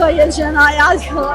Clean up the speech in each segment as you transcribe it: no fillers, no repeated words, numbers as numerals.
可以去拿牙科。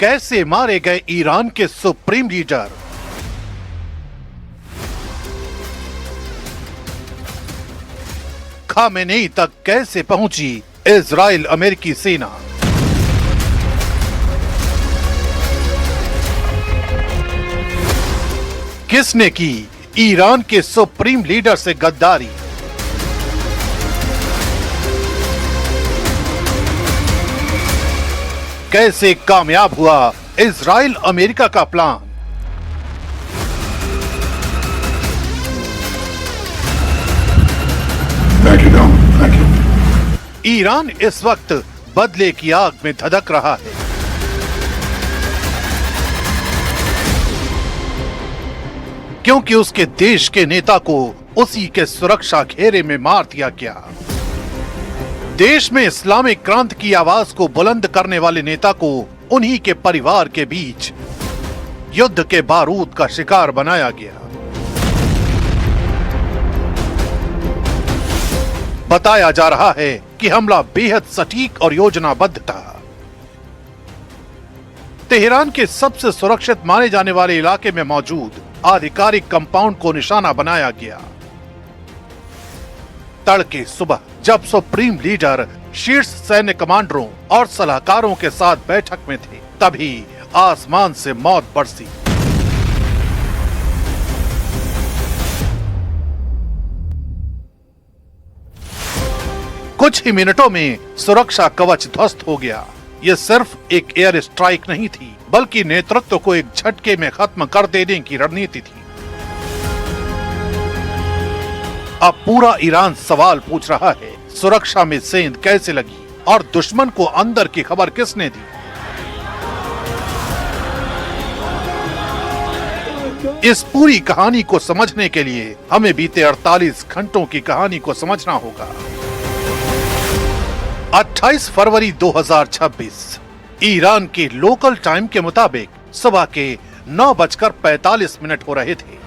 कैसे मारे गए ईरान के सुप्रीम लीडर। खामेनेई तक कैसे पहुंची इजराइल अमेरिकी सेना। किसने की ईरान के सुप्रीम लीडर से गद्दारी। कैसे कामयाब हुआ इजराइल अमेरिका का प्लान। ईरान इस वक्त बदले की आग में धधक रहा है। क्योंकि उसके देश के नेता को उसी के सुरक्षा घेरे में मार दिया गया। देश में इस्लामिक क्रांति की आवाज को बुलंद करने वाले नेता को उन्हीं के परिवार के बीच युद्ध के बारूद का शिकार बनाया गया। बताया जा रहा है कि हमला बेहद सटीक और योजनाबद्ध था। तेहरान के सबसे सुरक्षित माने जाने वाले इलाके में मौजूद आधिकारिक कंपाउंड को निशाना बनाया गया। तड़के सुबह जब सुप्रीम लीडर शीर्ष सैन्य कमांडरों और सलाहकारों के साथ बैठक में थे, तभी आसमान से मौत बरसी। कुछ ही मिनटों में सुरक्षा कवच ध्वस्त हो गया। यह सिर्फ एक एयर स्ट्राइक नहीं थी, बल्कि नेतृत्व को एक झटके में खत्म कर देने की रणनीति थी। अब पूरा ईरान सवाल पूछ रहा है, सुरक्षा में सेंध कैसे लगी और दुश्मन को अंदर की खबर किसने दी। इस पूरी कहानी को समझने के लिए हमें बीते 48 घंटों की कहानी को समझना होगा। 28 फरवरी 2026 ईरान के लोकल टाइम के मुताबिक सुबह के 9:45 हो रहे थे।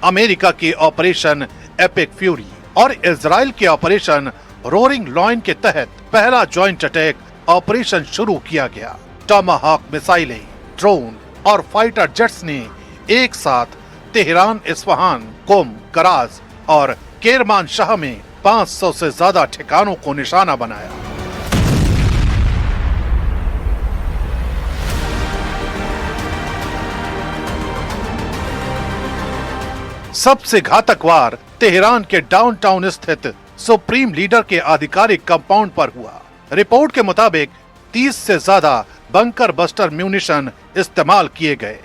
अमेरिका के ऑपरेशन एपिक फ्यूरी और इजराइल के ऑपरेशन रोरिंग लॉयन के तहत पहला जॉइंट अटैक ऑपरेशन शुरू किया गया। टॉमाहॉक मिसाइलें, ड्रोन और फाइटर जेट्स ने एक साथ तेहरान, इस्फहान, कुम, कराज और केरमान शाह में 500 से ज्यादा ठिकानों को निशाना बनाया। सबसे घातक वार तेहरान के डाउनटाउन स्थित सुप्रीम लीडर के आधिकारिक कंपाउंड पर हुआ। रिपोर्ट के मुताबिक 30 से ज्यादा बंकर बस्टर म्यूनिशन इस्तेमाल किए गए।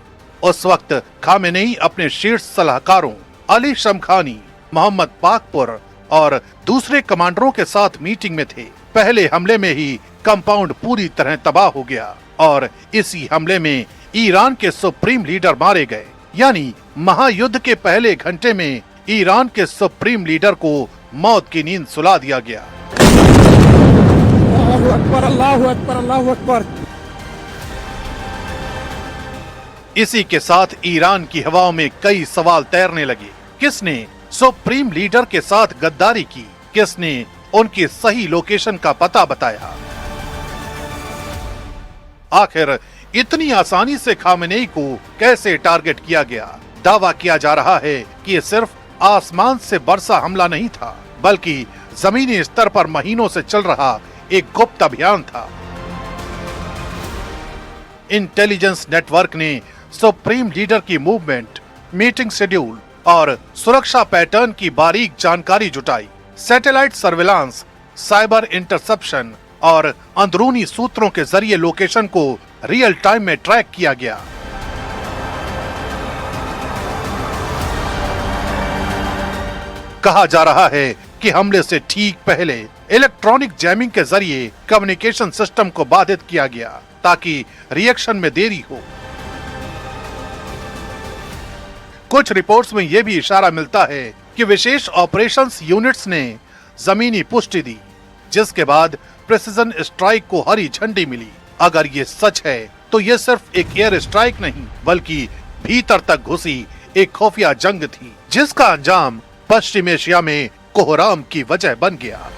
उस वक्त खामेनेई अपने शीर्ष सलाहकारों अली शमखानी, मोहम्मद पाकपुर और दूसरे कमांडरों के साथ मीटिंग में थे। पहले हमले में ही कंपाउंड पूरी तरह तबाह हो गया और इसी हमले में ईरान के सुप्रीम लीडर मारे गए। यानी महायुद्ध के पहले घंटे में ईरान के सुप्रीम लीडर को मौत की नींद सुला दिया गया। अल्लाहु अकबर, अल्लाहु अकबर, अल्लाहु अकबर। इसी के साथ ईरान की हवाओं में कई सवाल तैरने लगे। किसने सुप्रीम लीडर के साथ गद्दारी की? किसने उनकी सही लोकेशन का पता बताया? आखिर इतनी आसानी से खामेनेई को कैसे टारगेट किया गया? दावा किया जा रहा है कि ये सिर्फ आसमान से बरसा हमला नहीं था, बल्कि जमीनी स्तर पर महीनों से चल रहा एक गुप्त अभियान था। इंटेलिजेंस नेटवर्क ने सुप्रीम लीडर की मूवमेंट, मीटिंग शेड्यूल और सुरक्षा पैटर्न की बारीक जानकारी जुटाई। सैटेलाइट सर्विलांस, साइबर इंटरसेप्शन और अंदरूनी सूत्रों के जरिए लोकेशन को रियल टाइम में ट्रैक किया गया। कहा जा रहा है कि हमले से ठीक पहले इलेक्ट्रॉनिक जैमिंग के जरिए कम्युनिकेशन सिस्टम को बाधित किया गया ताकि रिएक्शन में देरी हो। कुछ रिपोर्ट्स में यह भी इशारा मिलता है कि विशेष ऑपरेशंस यूनिट्स ने जमीनी पुष्टि दी, जिसके बाद प्रिसीजन स्ट्राइक को हरी झंडी मिली। अगर ये सच है तो ये सिर्फ एक एयर स्ट्राइक नहीं बल्कि भीतर तक घुसी एक खुफिया जंग थी, जिसका अंजाम पश्चिम एशिया में कोहराम की वजह बन गया।